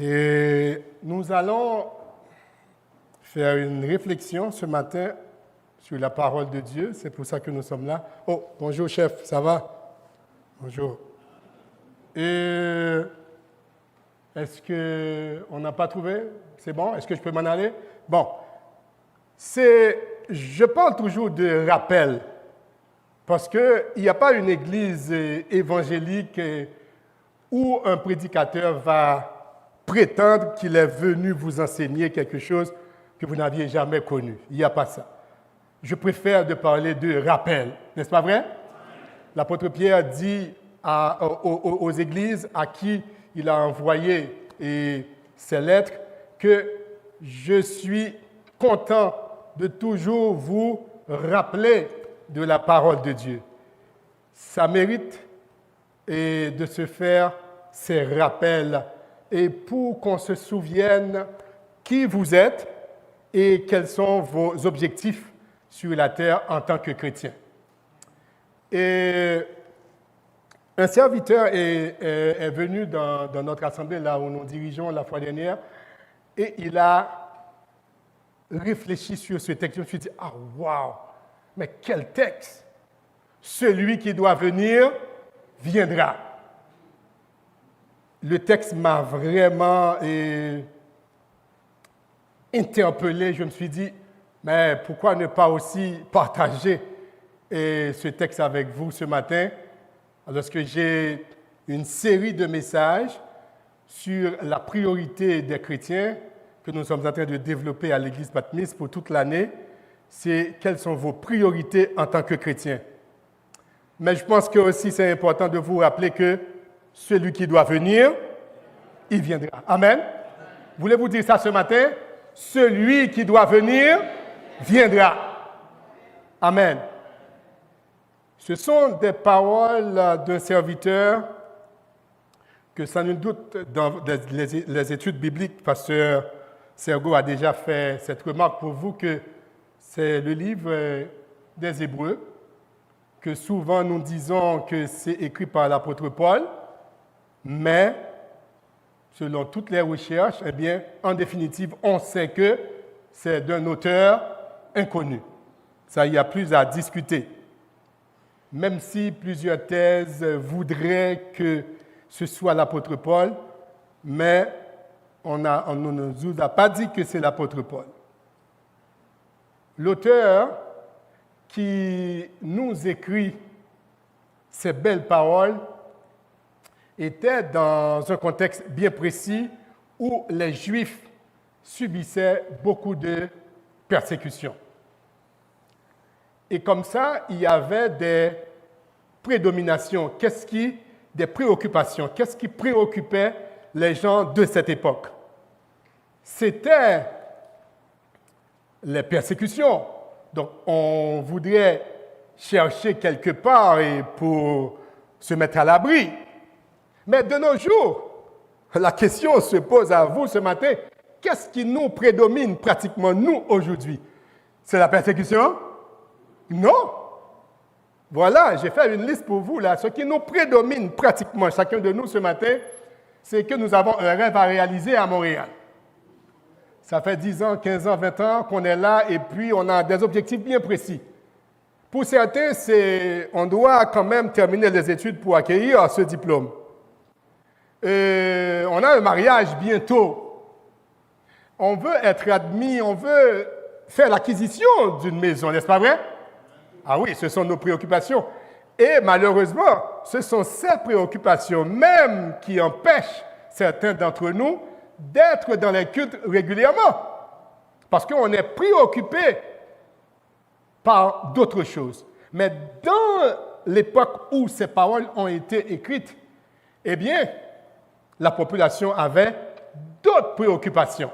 Et nous allons faire une réflexion ce matin sur la parole de Dieu. C'est pour ça que nous sommes là. Oh, bonjour chef, ça va? Bonjour. Et est-ce qu'on n'a pas trouvé? C'est bon? Est-ce que je peux m'en aller? Bon. Je parle toujours de rappel. Parce qu'il n'y a pas une église évangélique où un prédicateur va prétendre qu'il est venu vous enseigner quelque chose que vous n'aviez jamais connu. Il n'y a pas ça. Je préfère de parler de rappel. N'est-ce pas vrai? L'apôtre Pierre dit aux églises à qui il a envoyé ses lettres que je suis content de toujours vous rappeler de la parole de Dieu. Ça mérite de se faire ces rappels et pour qu'on se souvienne qui vous êtes et quels sont vos objectifs sur la terre en tant que chrétien. Et un serviteur est venu dans notre assemblée, là où nous dirigeons la fois dernière, et il a réfléchi sur ce texte. Je me suis dit, ah, waouh, mais quel texte! Celui qui doit venir viendra. Le texte m'a vraiment interpellé. Je me suis dit, mais pourquoi ne pas aussi partager ce texte avec vous ce matin? Parce que j'ai une série de messages sur la priorité des chrétiens que nous sommes en train de développer à l'Église Patmos pour toute l'année. C'est quelles sont vos priorités en tant que chrétien. Mais je pense que aussi c'est important de vous rappeler que celui qui doit venir, il viendra. Amen. Voulez-vous dire ça ce matin? Celui qui doit venir, viendra. Amen. Ce sont des paroles d'un serviteur que sans nul doute dans les études bibliques, pasteur Sergo a déjà fait cette remarque pour vous que c'est le livre des Hébreux, que souvent nous disons que c'est écrit par l'apôtre Paul, mais selon toutes les recherches, eh bien, en définitive, on sait que c'est d'un auteur inconnu. Ça, il y a plus à discuter. Même si plusieurs thèses voudraient que ce soit l'apôtre Paul, mais on ne nous a pas dit que c'est l'apôtre Paul. L'auteur qui nous écrit ces belles paroles était dans un contexte bien précis où les Juifs subissaient beaucoup de persécutions. Et comme ça, il y avait des prédominations, des préoccupations. Qu'est-ce qui préoccupait les gens de cette époque? C'était les persécutions. Donc, on voudrait chercher quelque part pour se mettre à l'abri. Mais de nos jours, la question se pose à vous ce matin, qu'est-ce qui nous prédomine pratiquement, nous, aujourd'hui? C'est la persécution? Non. Voilà, j'ai fait une liste pour vous, là. Ce qui nous prédomine pratiquement, chacun de nous ce matin, c'est que nous avons un rêve à réaliser à Montréal. Ça fait 10 ans, 15 ans, 20 ans qu'on est là et puis on a des objectifs bien précis. Pour certains, on doit quand même terminer les études pour acquérir ce diplôme. On a un mariage bientôt. On veut être admis, on veut faire l'acquisition d'une maison, n'est-ce pas vrai? Ah oui, ce sont nos préoccupations. Et malheureusement, ce sont ces préoccupations même qui empêchent certains d'entre nous d'être dans les cultes régulièrement. Parce qu'on est préoccupé par d'autres choses. Mais dans l'époque où ces paroles ont été écrites, eh bien, la population avait d'autres préoccupations.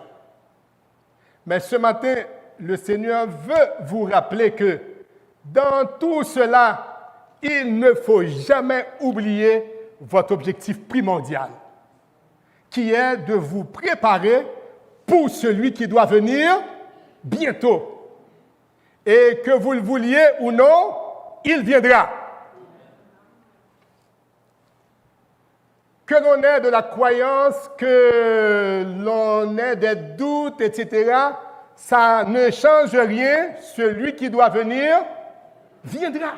Mais ce matin, le Seigneur veut vous rappeler que dans tout cela, il ne faut jamais oublier votre objectif primordial, qui est de vous préparer pour celui qui doit venir bientôt. Et que vous le vouliez ou non, il viendra. que l'on ait de la croyance, que l'on ait des doutes, etc., ça ne change rien. Celui qui doit venir, viendra.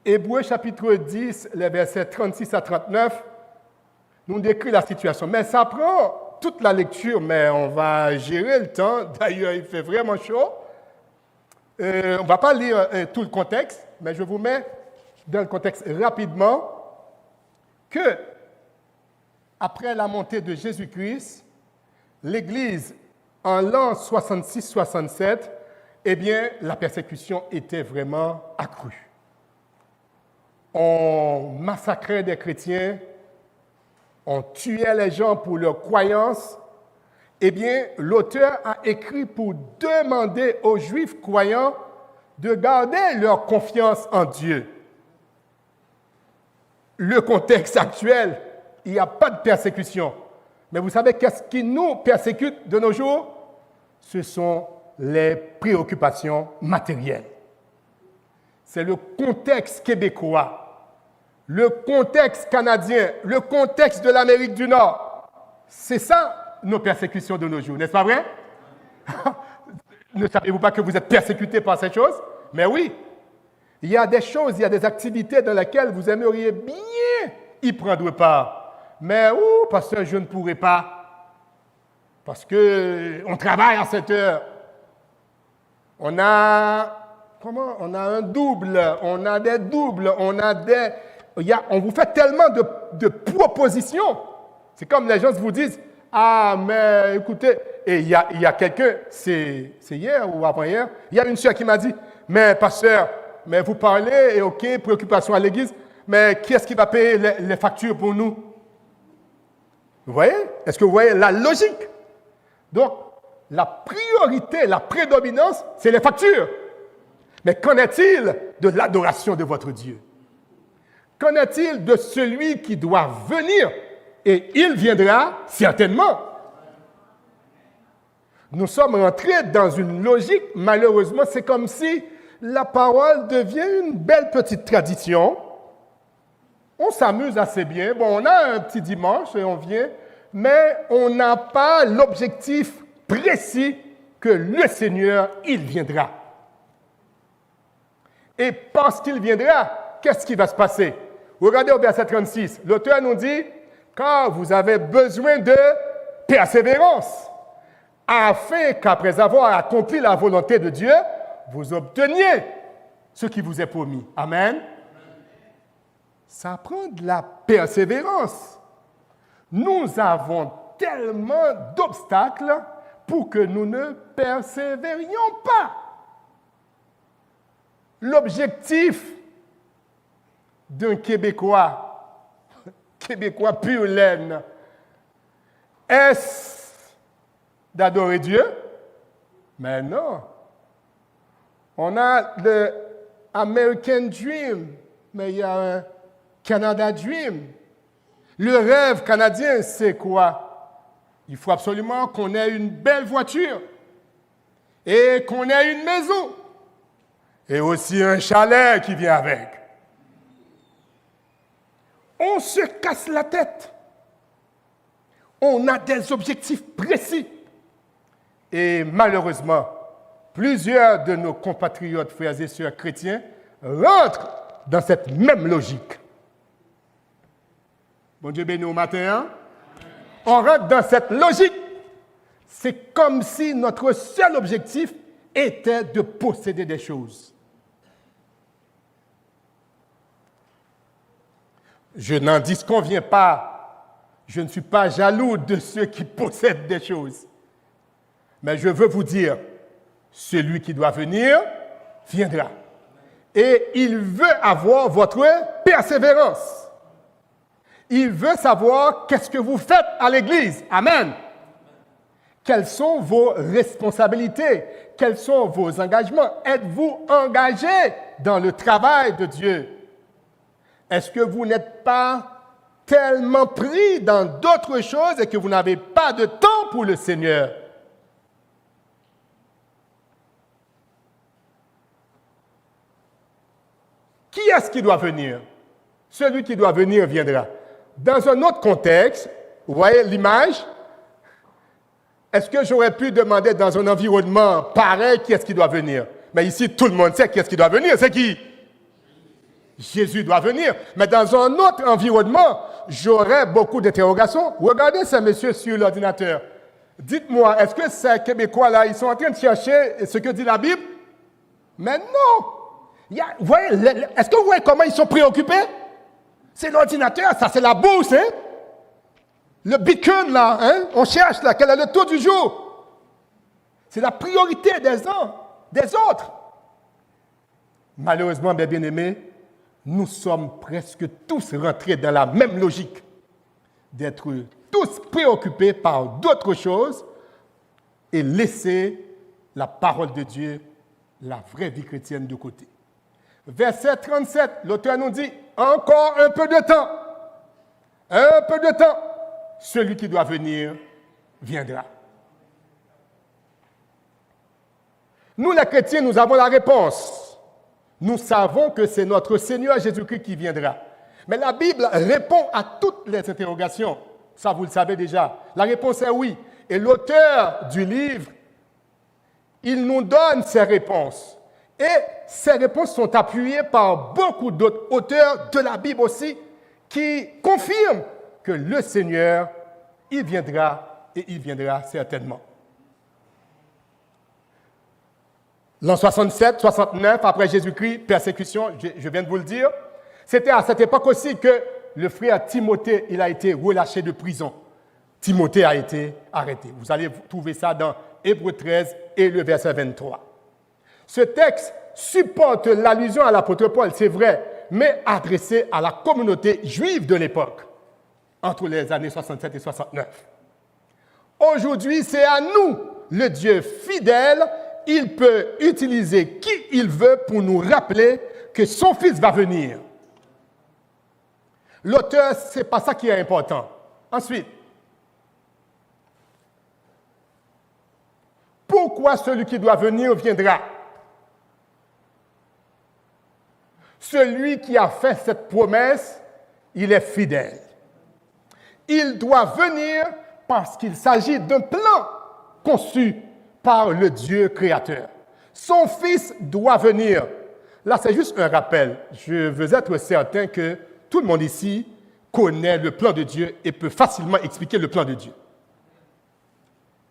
Hébreux chapitre 10, les versets 36 à 39, nous décrit la situation. Mais ça prend toute la lecture, mais on va gérer le temps. D'ailleurs, il fait vraiment chaud. On ne va pas lire tout le contexte, mais je vous mets dans le contexte rapidement que, après la montée de Jésus-Christ, l'Église, en l'an 66-67, eh bien, la persécution était vraiment accrue. On massacrait des chrétiens, on tuait les gens pour leurs croyances. Eh bien, l'auteur a écrit pour demander aux Juifs croyants de garder leur confiance en Dieu. Le contexte actuel, il n'y a pas de persécution. Mais vous savez qu'est-ce qui nous persécute de nos jours? Ce sont les préoccupations matérielles. C'est le contexte québécois, le contexte canadien, le contexte de l'Amérique du Nord. C'est ça nos persécutions de nos jours, n'est-ce pas vrai? Ne savez-vous pas que vous êtes persécutés par ces choses? Mais oui, il y a des choses, il y a des activités dans lesquelles vous aimeriez bien y prendre part. Mais pasteur, je ne pourrai pas. Parce qu'on travaille à cette heure. On a un double, on a des doubles, on vous fait tellement de propositions. C'est comme les gens vous disent, ah, mais écoutez, et il y a quelqu'un, c'est hier ou avant-hier, il y a une sœur qui m'a dit, mais pasteur, mais vous parlez, et ok, préoccupation à l'église, mais qui est-ce qui va payer les factures pour nous? Vous voyez? Est-ce que vous voyez la logique? Donc, la priorité, la prédominance, c'est les factures. Mais qu'en est-il de l'adoration de votre Dieu? Qu'en est-il de celui qui doit venir? Et il viendra certainement. Nous sommes rentrés dans une logique, malheureusement, c'est comme si la parole devient une belle petite tradition. On s'amuse assez bien. Bon, on a un petit dimanche et on vient, mais on n'a pas l'objectif précis que le Seigneur, il viendra. Et parce qu'il viendra, qu'est-ce qui va se passer? Regardez au verset 36, l'auteur nous dit, car vous avez besoin de persévérance, afin qu'après avoir accompli la volonté de Dieu, vous obteniez ce qui vous est promis. Amen. Ça prend de la persévérance. Nous avons tellement d'obstacles pour que nous ne persévérions pas. L'objectif d'un Québécois pur laine, est-ce d'adorer Dieu? Mais non. On a le American Dream, mais il y a un Canada Dream. Le rêve canadien, c'est quoi? Il faut absolument qu'on ait une belle voiture et qu'on ait une maison et aussi un chalet qui vient avec. On se casse la tête. On a des objectifs précis. Et malheureusement, plusieurs de nos compatriotes, frères et sœurs chrétiens, rentrent dans cette même logique. Bon Dieu béni au matin. Hein? On rentre dans cette logique. C'est comme si notre seul objectif était de posséder des choses. Je n'en disconviens pas. Je ne suis pas jaloux de ceux qui possèdent des choses. Mais je veux vous dire, celui qui doit venir, viendra. Et il veut avoir votre persévérance. Il veut savoir qu'est-ce que vous faites à l'Église. Amen. Quelles sont vos responsabilités? Quels sont vos engagements? Êtes-vous engagé dans le travail de Dieu? Est-ce que vous n'êtes pas tellement pris dans d'autres choses et que vous n'avez pas de temps pour le Seigneur? Qui est-ce qui doit venir? Celui qui doit venir viendra. Dans un autre contexte, vous voyez l'image? Est-ce que j'aurais pu demander dans un environnement pareil qui est-ce qui doit venir? Mais ici, tout le monde sait qui est-ce qui doit venir. C'est qui? Jésus doit venir. Mais dans un autre environnement, j'aurais beaucoup d'interrogations. Regardez ces messieurs sur l'ordinateur. Dites-moi, est-ce que ces Québécois-là, ils sont en train de chercher ce que dit la Bible? Mais non! Vous voyez, est-ce que vous voyez comment ils sont préoccupés? C'est l'ordinateur, ça c'est la bourse, hein? Le beacon, là, hein? On cherche, là, quel est le taux du jour? C'est la priorité des uns, des autres. Malheureusement, mes bien-aimés, nous sommes presque tous rentrés dans la même logique d'être tous préoccupés par d'autres choses et laisser la parole de Dieu, la vraie vie chrétienne de côté. Verset 37, l'auteur nous dit, encore un peu de temps. Un peu de temps. Celui qui doit venir viendra. Nous, les chrétiens, nous avons la réponse. Nous savons que c'est notre Seigneur Jésus-Christ qui viendra. Mais la Bible répond à toutes les interrogations. Ça, vous le savez déjà. La réponse est oui. Et l'auteur du livre, il nous donne ces réponses. Et ces réponses sont appuyées par beaucoup d'autres auteurs de la Bible aussi qui confirment que le Seigneur, il viendra et il viendra certainement. L'an 67, 69, après Jésus-Christ, persécution, je viens de vous le dire, c'était à cette époque aussi que le frère Timothée, il a été relâché de prison. Timothée a été arrêté. Vous allez trouver ça dans Hébreux 13 et le verset 23. Ce texte supporte l'allusion à l'apôtre Paul, c'est vrai, mais adressé à la communauté juive de l'époque, entre les années 67 et 69. Aujourd'hui, c'est à nous, le Dieu fidèle, il peut utiliser qui il veut pour nous rappeler que son Fils va venir. L'auteur, ce n'est pas ça qui est important. Ensuite, pourquoi celui qui doit venir viendra? Celui qui a fait cette promesse, il est fidèle. Il doit venir parce qu'il s'agit d'un plan conçu par le Dieu créateur. Son Fils doit venir. Là, c'est juste un rappel. Je veux être certain que tout le monde ici connaît le plan de Dieu et peut facilement expliquer le plan de Dieu.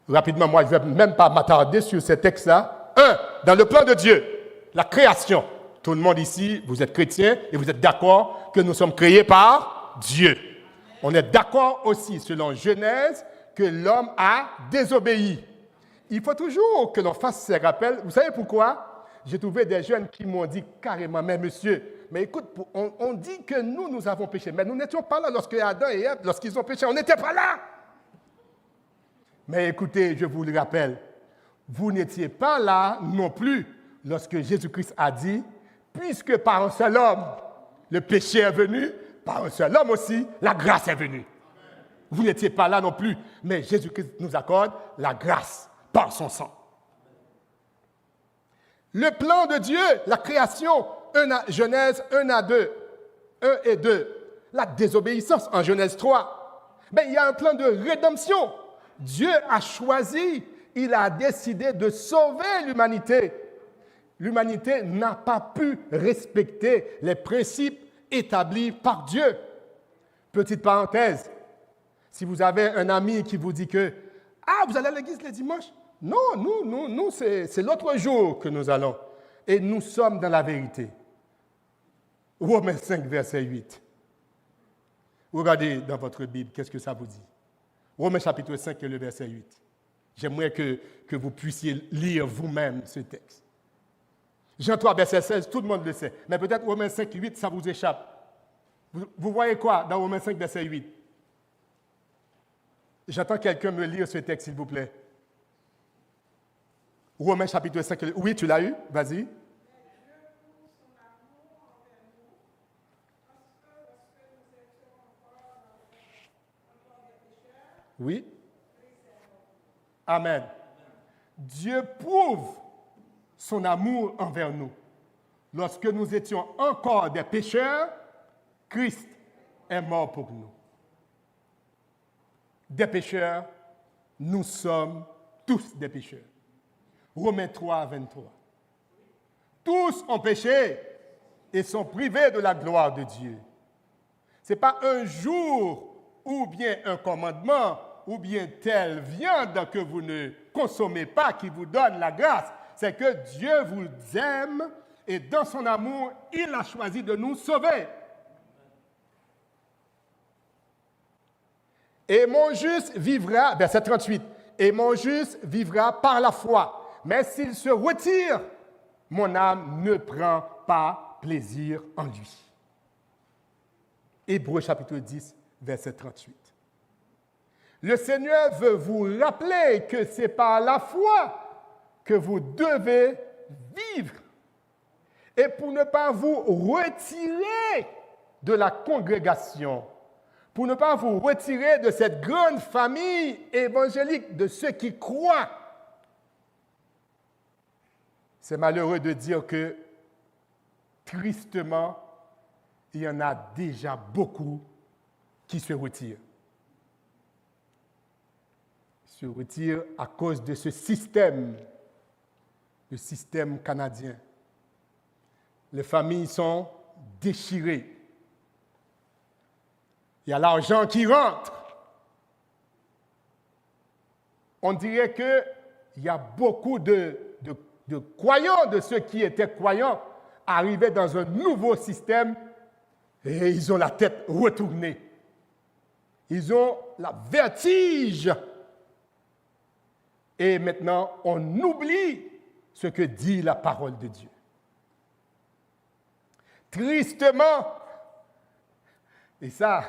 Rapidement, moi, je ne vais même pas m'attarder sur ces textes-là. Dans le plan de Dieu, la création. Tout le monde ici, vous êtes chrétien et vous êtes d'accord que nous sommes créés par Dieu. On est d'accord aussi, selon Genèse, que l'homme a désobéi. Il faut toujours que l'on fasse ces rappels. Vous savez pourquoi? J'ai trouvé des jeunes qui m'ont dit carrément, mais monsieur, mais écoute, on dit que nous avons péché. Mais nous n'étions pas là lorsque Adam et Ève, lorsqu'ils ont péché. On n'était pas là. Mais écoutez, je vous le rappelle, vous n'étiez pas là non plus lorsque Jésus-Christ a dit, puisque par un seul homme, le péché est venu, par un seul homme aussi, la grâce est venue. Vous n'étiez pas là non plus, mais Jésus-Christ nous accorde la grâce par son sang. Le plan de Dieu, la création, Genèse 1 à 2, 1 et 2, la désobéissance en Genèse 3. Mais il y a un plan de rédemption. Dieu a choisi, il a décidé de sauver l'humanité. L'humanité n'a pas pu respecter les principes établis par Dieu. Petite parenthèse, si vous avez un ami qui vous dit que « Ah, vous allez à l'église les dimanches ?» Non, nous c'est l'autre jour que nous allons. Et nous sommes dans la vérité. Romains 5, verset 8. Regardez dans votre Bible, qu'est-ce que ça vous dit? Romains chapitre 5 et le verset 8. J'aimerais que vous puissiez lire vous-même ce texte. Jean 3, verset 16, tout le monde le sait. Mais peut-être Romains 5, 8, ça vous échappe. Vous voyez quoi dans Romains 5, verset 8? J'attends quelqu'un me lire ce texte, s'il vous plaît. Romains chapitre 5. Oui, tu l'as eu? Vas-y. Oui. Amen. Dieu prouve son amour envers nous. Lorsque nous étions encore des pécheurs, Christ est mort pour nous. Des pécheurs, nous sommes tous des pécheurs. Romains 3, 23. Tous ont péché et sont privés de la gloire de Dieu. Ce n'est pas un jour ou bien un commandement ou bien telle viande que vous ne consommez pas qui vous donne la grâce. C'est que Dieu vous aime et dans son amour, il a choisi de nous sauver. Et mon juste vivra, verset 38, et mon juste vivra par la foi. Mais s'il se retire, mon âme ne prend pas plaisir en lui. Hébreux chapitre 10, verset 38. Le Seigneur veut vous rappeler que c'est par la foi que vous devez vivre. Et pour ne pas vous retirer de la congrégation, pour ne pas vous retirer de cette grande famille évangélique de ceux qui croient. C'est malheureux de dire que, tristement, il y en a déjà beaucoup qui se retirent. Se retirent à cause de ce système, le système canadien. Les familles sont déchirées. Il y a l'argent qui rentre. On dirait qu'il y a beaucoup de croyants, de ceux qui étaient croyants, arrivés dans un nouveau système et ils ont la tête retournée. Ils ont la vertige. Et maintenant, on oublie ce que dit la parole de Dieu. Tristement, et ça,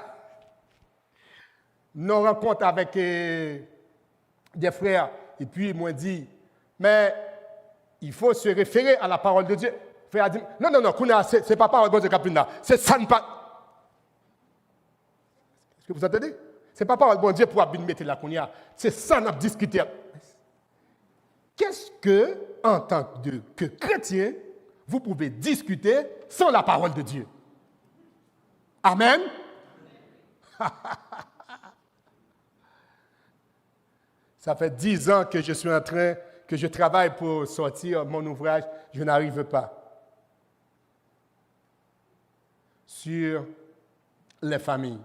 nos rencontres avec des frères, et puis ils m'ont dit, mais il faut se référer à la parole de Dieu. Le frère a dit, non, c'est pas parole de Dieu, Capina, c'est ça ne pas. Est-ce que vous entendez? C'est pas parole de Dieu pour abîmer mettre la Kounia, c'est ça qu'on a discuté. Qu'est-ce que, en tant que chrétien, vous pouvez discuter sans la parole de Dieu? Amen. Ça fait 10 ans que je travaille pour sortir mon ouvrage, je n'arrive pas. Sur les familles,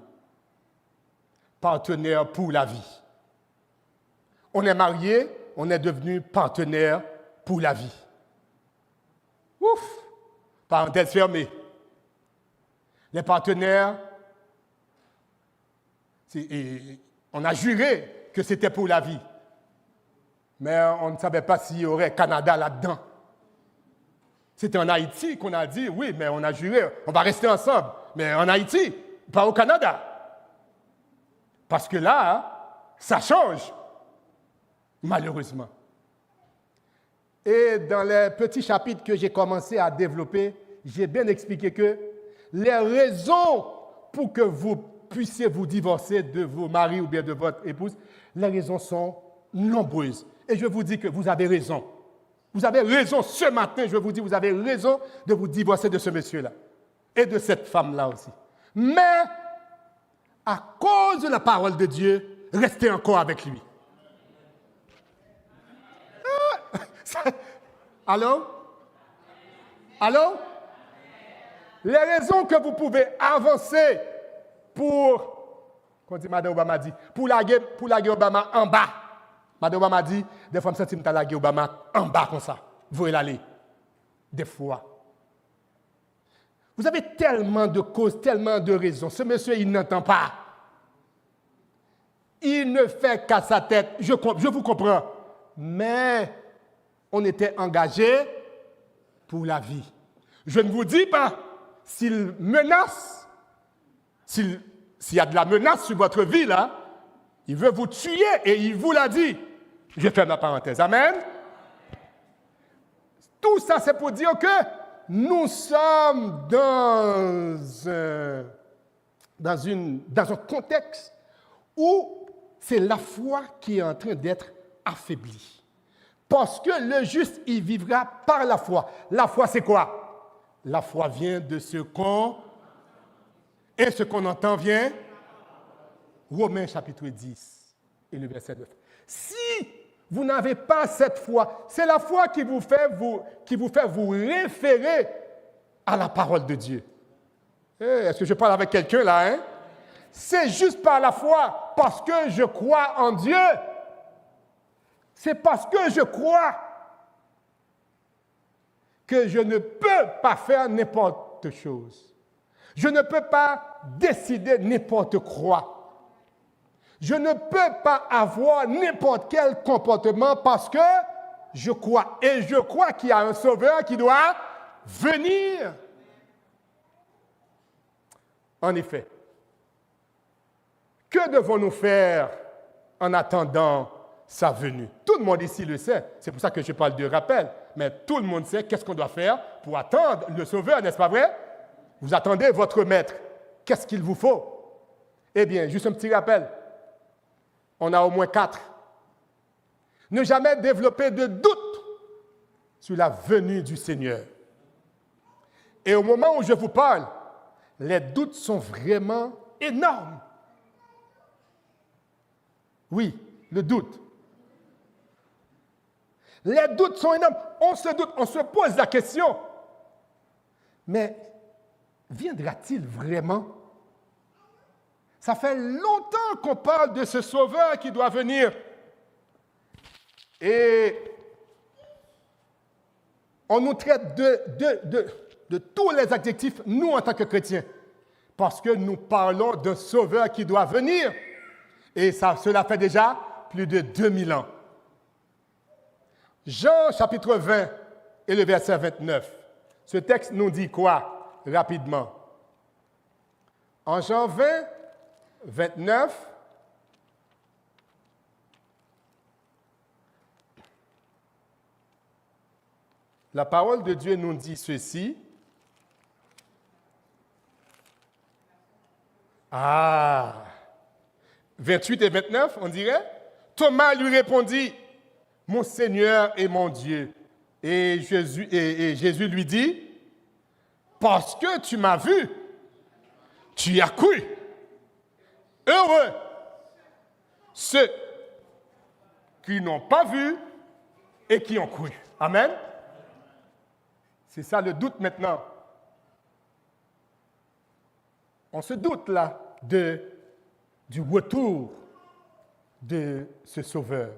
partenaires pour la vie. On est mariés, on est devenus partenaires pour la vie. Ouf! Parenthèse fermée. Les partenaires, on a juré que c'était pour la vie. Mais on ne savait pas s'il y aurait Canada là-dedans. C'était en Haïti qu'on a dit, oui, mais on a juré, on va rester ensemble. Mais en Haïti, pas au Canada. Parce que là, ça change, malheureusement. Et dans les petits chapitres que j'ai commencé à développer, j'ai bien expliqué que les raisons pour que vous puissiez vous divorcer de vos maris ou bien de votre épouse, les raisons sont nombreuses. Et je vous dis que vous avez raison. Vous avez raison ce matin, je vous dis, vous avez raison de vous divorcer de ce monsieur-là et de cette femme-là aussi. Mais, à cause de la parole de Dieu, restez encore avec lui. Allô? Allô? Les raisons que vous pouvez avancer pour, comme dit Mme Obama dit, pour laguer Obama en bas. Mme Obama dit, des fois, je me sens que je laguer Obama en bas comme ça. Vous voyez l'aller. Des fois. Vous avez tellement de causes, tellement de raisons. Ce monsieur, il n'entend pas. Il ne fait qu'à sa tête. Je vous comprends. Mais on était engagé pour la vie. Je ne vous dis pas s'il menace, s'il y a de la menace sur votre vie, là, il veut vous tuer et il vous l'a dit. Je ferme la parenthèse. Amen. Tout ça, c'est pour dire que nous sommes dans un contexte où c'est la foi qui est en train d'être affaiblie. Parce que le juste, il vivra par la foi. La foi, c'est quoi? La foi vient de ce qu'on... Et ce qu'on entend vient, Romains chapitre 10 et le verset 9. Si vous n'avez pas cette foi, c'est la foi qui vous fait vous référer à la parole de Dieu. Est-ce que je parle avec quelqu'un là, hein? C'est juste par la foi, parce que je crois en Dieu. C'est parce que je crois que je ne peux pas faire n'importe chose. Je ne peux pas décider n'importe quoi. Je ne peux pas avoir n'importe quel comportement parce que je crois. Et je crois qu'il y a un sauveur qui doit venir. En effet, que devons-nous faire en attendant sa venue? Tout le monde ici le sait. C'est pour ça que je parle de rappel. Mais tout le monde sait qu'est-ce qu'on doit faire pour attendre le sauveur, n'est-ce pas vrai? Vous attendez votre maître. Qu'est-ce qu'il vous faut? Eh bien, juste un petit rappel. On a au moins 4. Ne jamais développer de doute sur la venue du Seigneur. Et au moment où je vous parle, les doutes sont vraiment énormes. Oui, le doute. Les doutes sont énormes. On se doute, on se pose la question. Mais viendra-t-il vraiment? Ça fait longtemps qu'on parle de ce sauveur qui doit venir. Et on nous traite de tous les adjectifs, nous, en tant que chrétiens, parce que nous parlons d'un sauveur qui doit venir. Et cela fait déjà plus de 2000 ans. Jean, chapitre 20, et le verset 29. Ce texte nous dit quoi, rapidement? En Jean 20, 29, la parole de Dieu nous dit ceci. Ah, 28 et 29, on dirait. Thomas lui répondit, « Mon Seigneur et mon Dieu. » Et Jésus lui dit, « Parce que tu m'as vu, tu y as cru. Heureux ceux qui n'ont pas vu et qui ont cru. » Amen. C'est ça le doute maintenant. On se doute là du retour de ce Sauveur.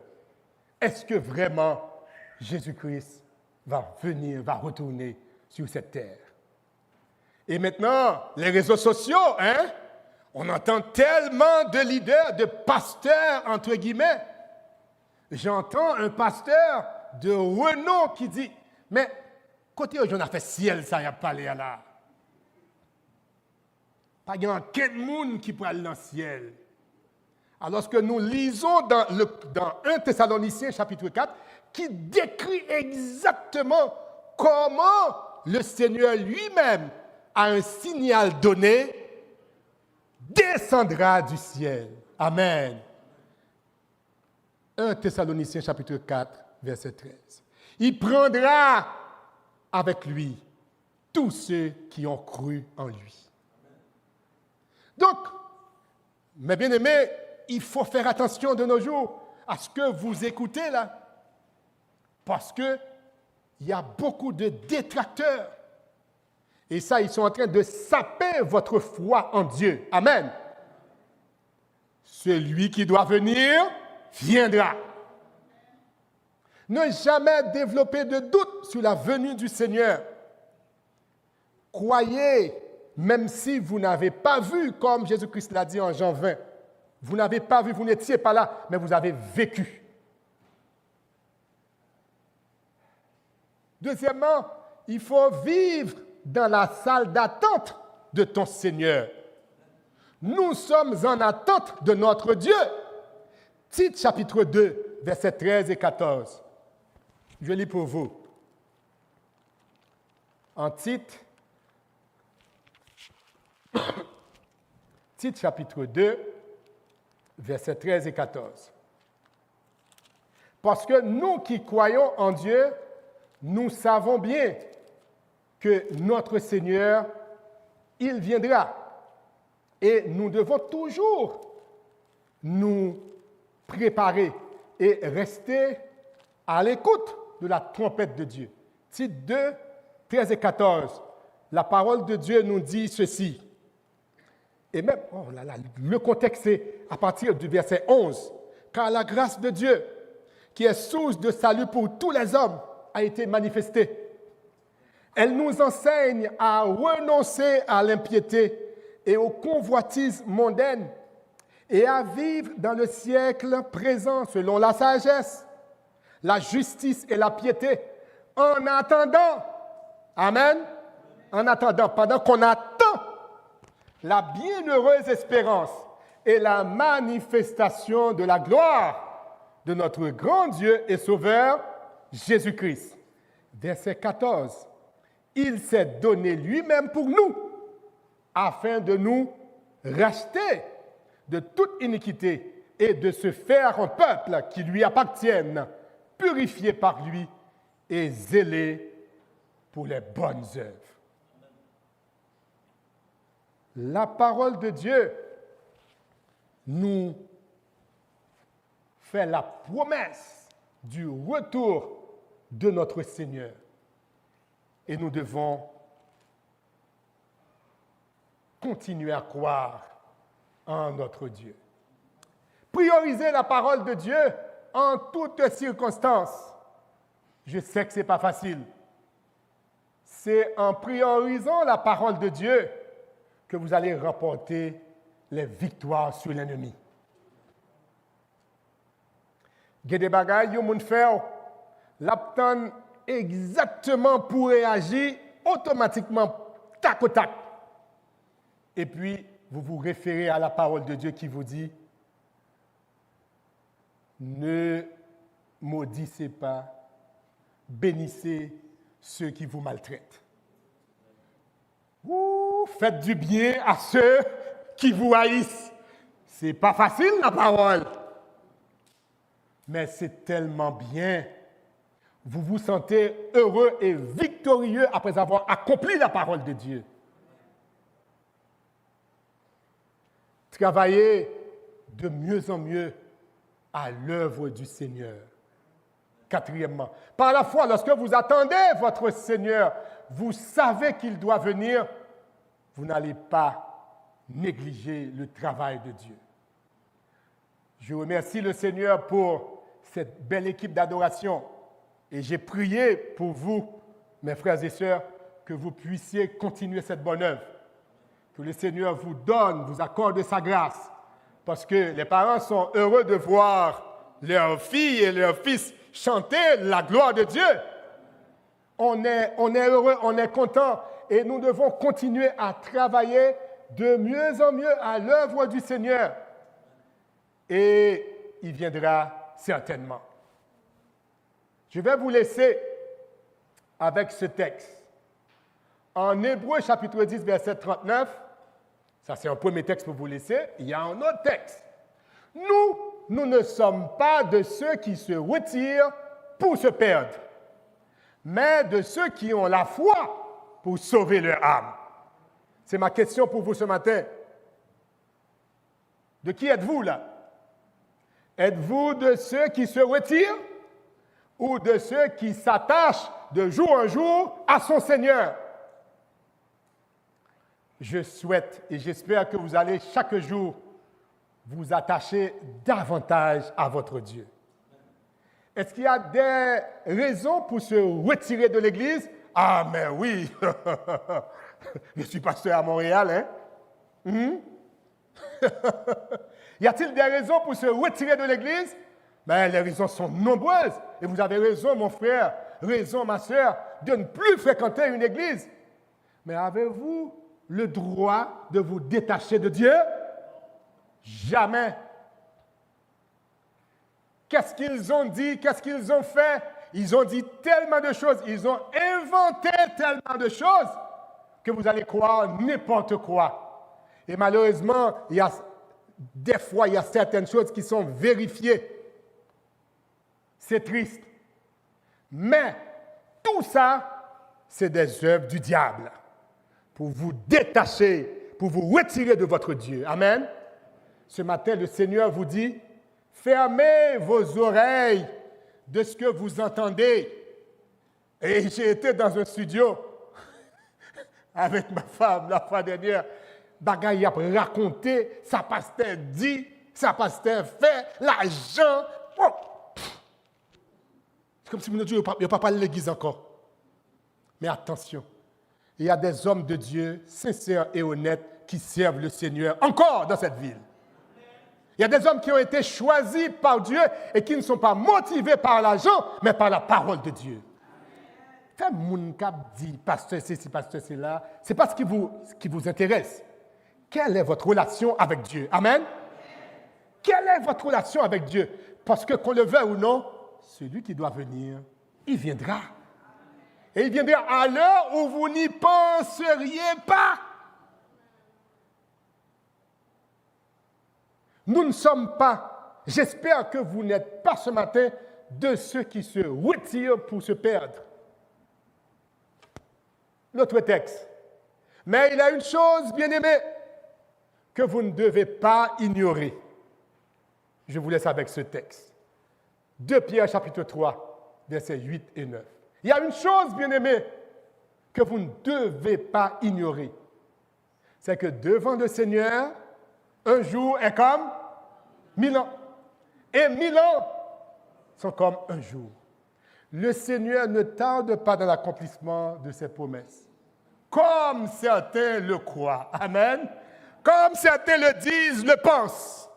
Est-ce que vraiment Jésus-Christ va venir, va retourner sur cette terre? Et maintenant, les réseaux sociaux, hein? On entend tellement de leaders, de pasteurs, entre guillemets. J'entends un pasteur de renom qui dit, mais côté où on a fait ciel, ça y a pas l'air là. Pas grand quel monde qui peut aller dans le ciel. Alors que nous lisons dans 1 Thessaloniciens chapitre 4, qui décrit exactement comment le Seigneur lui-même, à un signal donné, descendra du ciel. Amen. 1 Thessaloniciens chapitre 4, verset 13. Il prendra avec lui tous ceux qui ont cru en lui. Donc, mes bien-aimés, il faut faire attention de nos jours à ce que vous écoutez là. Parce qu'il y a beaucoup de détracteurs. Et ça, ils sont en train de saper votre foi en Dieu. Amen. Celui qui doit venir, viendra. Ne jamais développer de doute sur la venue du Seigneur. Croyez, même si vous n'avez pas vu, comme Jésus-Christ l'a dit en Jean 20, vous n'avez pas vu, vous n'étiez pas là, mais vous avez vécu. Deuxièmement, il faut vivre dans la salle d'attente de ton Seigneur. Nous sommes en attente de notre Dieu. Tite chapitre 2, versets 13 et 14. Je lis pour vous. En Tite, Tite chapitre 2, versets 13 et 14. Parce que nous qui croyons en Dieu, nous savons bien que notre Seigneur, il viendra. Et nous devons toujours nous préparer et rester à l'écoute de la trompette de Dieu. Tite 2, 13 et 14. La parole de Dieu nous dit ceci. Et même, oh là là, le contexte est à partir du verset 11. Car la grâce de Dieu, qui est source de salut pour tous les hommes, a été manifestée. Elle nous enseigne à renoncer à l'impiété et aux convoitises mondaines et à vivre dans le siècle présent selon la sagesse, la justice et la piété, en attendant, amen, en attendant, pendant qu'on attend la bienheureuse espérance et la manifestation de la gloire de notre grand Dieu et Sauveur, Jésus-Christ. Verset 14. Il s'est donné lui-même pour nous, afin de nous racheter de toute iniquité et de se faire un peuple qui lui appartienne, purifié par lui et zélé pour les bonnes œuvres. La parole de Dieu nous fait la promesse du retour de notre Seigneur. Et nous devons continuer à croire en notre Dieu. Prioriser la parole de Dieu en toutes circonstances. Je sais que ce n'est pas facile. C'est en priorisant la parole de Dieu que vous allez remporter les victoires sur l'ennemi. Il y a des bagailles que vous faites, l'obtenir exactement pour réagir automatiquement, tac au tac. Et puis, vous vous référez à la parole de Dieu qui vous dit « Ne maudissez pas, bénissez ceux qui vous maltraitent. » Faites du bien à ceux qui vous haïssent. Ce n'est pas facile, la parole. Mais c'est tellement bien. Vous vous sentez heureux et victorieux après avoir accompli la parole de Dieu. Travaillez de mieux en mieux à l'œuvre du Seigneur. Quatrièmement, par la foi, lorsque vous attendez votre Seigneur, vous savez qu'il doit venir, vous n'allez pas négliger le travail de Dieu. Je remercie le Seigneur pour cette belle équipe d'adoration et j'ai prié pour vous, mes frères et sœurs, que vous puissiez continuer cette bonne œuvre. Que le Seigneur vous donne, vous accorde sa grâce, parce que les parents sont heureux de voir leurs filles et leurs fils chanter la gloire de Dieu. On est heureux, on est content et nous devons continuer à travailler de mieux en mieux à l'œuvre du Seigneur. Et il viendra certainement. Je vais vous laisser avec ce texte. En Hébreux chapitre 10, verset 39, ça c'est un premier texte pour vous laisser, il y a un autre texte. Nous ne sommes pas de ceux qui se retirent pour se perdre, mais de ceux qui ont la foi pour sauver leur âme. C'est ma question pour vous ce matin. De qui êtes-vous là? Êtes-vous de ceux qui se retirent ou de ceux qui s'attachent de jour en jour à son Seigneur? Je souhaite et j'espère que vous allez chaque jour vous attacher davantage à votre Dieu. Est-ce qu'il y a des raisons pour se retirer de l'Église? Ah, mais oui! Je suis pasteur à Montréal, hein? Y a-t-il des raisons pour se retirer de l'Église? Ben, les raisons sont nombreuses. Et vous avez raison, mon frère, raison, ma soeur, de ne plus fréquenter une Église. Mais avez-vous le droit de vous détacher de Dieu? Jamais. Qu'est-ce qu'ils ont dit? Qu'est-ce qu'ils ont fait? Ils ont dit tellement de choses. Ils ont inventé tellement de choses que vous allez croire n'importe quoi. Et malheureusement, des fois, il y a certaines choses qui sont vérifiées. C'est triste. Mais tout ça, c'est des œuvres du diable pour vous détacher pour vous retirer de votre Dieu. Amen. Ce matin, le Seigneur vous dit, fermez vos oreilles de ce que vous entendez. Et j'ai été dans un studio avec ma femme la fois dernière. Bagaille a raconté, sa pasteur dit, sa pasteur fait, l'argent. Oh. C'est comme si mon Dieu n'a pas parlé de l'église encore. Mais attention, il y a des hommes de Dieu sincères et honnêtes qui servent le Seigneur encore dans cette ville. Il y a des hommes qui ont été choisis par Dieu et qui ne sont pas motivés par l'argent, mais par la parole de Dieu. Quand mon cap dit, pasteur c'est pasteur c'est là, ce n'est pas ce qui vous intéresse. Quelle est votre relation avec Dieu? Amen. Quelle est votre relation avec Dieu? Parce que qu'on le veuille ou non, celui qui doit venir, il viendra. Et il viendra à l'heure où vous n'y penseriez pas. Nous ne sommes pas, j'espère que vous n'êtes pas ce matin de ceux qui se retirent pour se perdre. L'autre texte. Mais il y a une chose, bien-aimés, que vous ne devez pas ignorer. Je vous laisse avec ce texte. 2 Pierre chapitre 3, versets 8 et 9. Il y a une chose, bien-aimés, que vous ne devez pas ignorer. C'est que devant le Seigneur, un jour est comme 1000 ans. Et 1000 ans sont comme un jour. Le Seigneur ne tarde pas dans l'accomplissement de ses promesses. Comme certains le croient. Amen. Comme certains le disent, le pensent.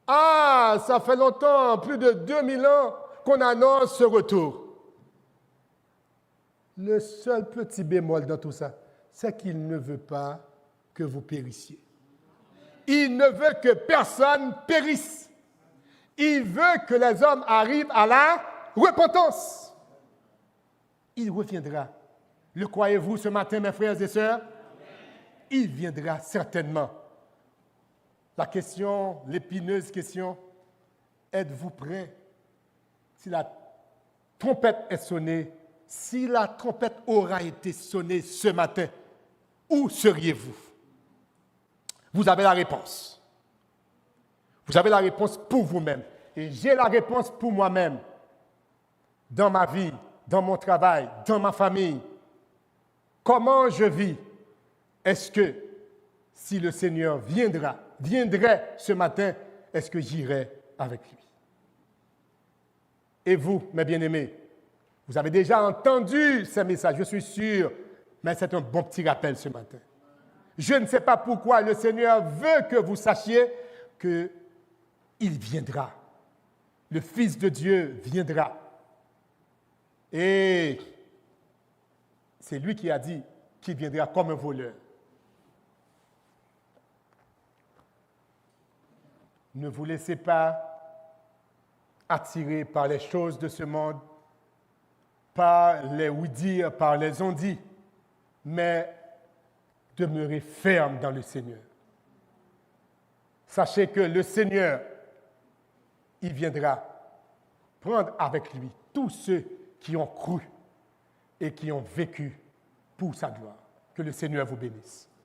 Ah, ça fait longtemps, plus de 2000 ans, qu'on annonce ce retour. Le seul petit bémol dans tout ça, c'est qu'il ne veut pas que vous périssiez. Il ne veut que personne périsse. Il veut que les hommes arrivent à la repentance. Il reviendra. Le croyez-vous ce matin, mes frères et sœurs? Il viendra certainement. La question, l'épineuse question, êtes-vous prêts? Si la trompette est sonnée, si la trompette aura été sonnée ce matin, où seriez-vous? Vous avez la réponse. Vous avez la réponse pour vous-même. Et j'ai la réponse pour moi-même. Dans ma vie, dans mon travail, dans ma famille. Comment je vis? Est-ce que, si le Seigneur viendrait ce matin, est-ce que j'irai avec lui? Et vous, mes bien-aimés, vous avez déjà entendu ces messages, je suis sûr, mais c'est un bon petit rappel ce matin. Je ne sais pas pourquoi le Seigneur veut que vous sachiez qu'il viendra. Le Fils de Dieu viendra. Et c'est lui qui a dit qu'il viendra comme un voleur. Ne vous laissez pas attirer par les choses de ce monde, par les oui-dire, par les on-dit, mais demeurez ferme dans le Seigneur. Sachez que le Seigneur, il viendra prendre avec lui tous ceux qui ont cru et qui ont vécu pour sa gloire. Que le Seigneur vous bénisse.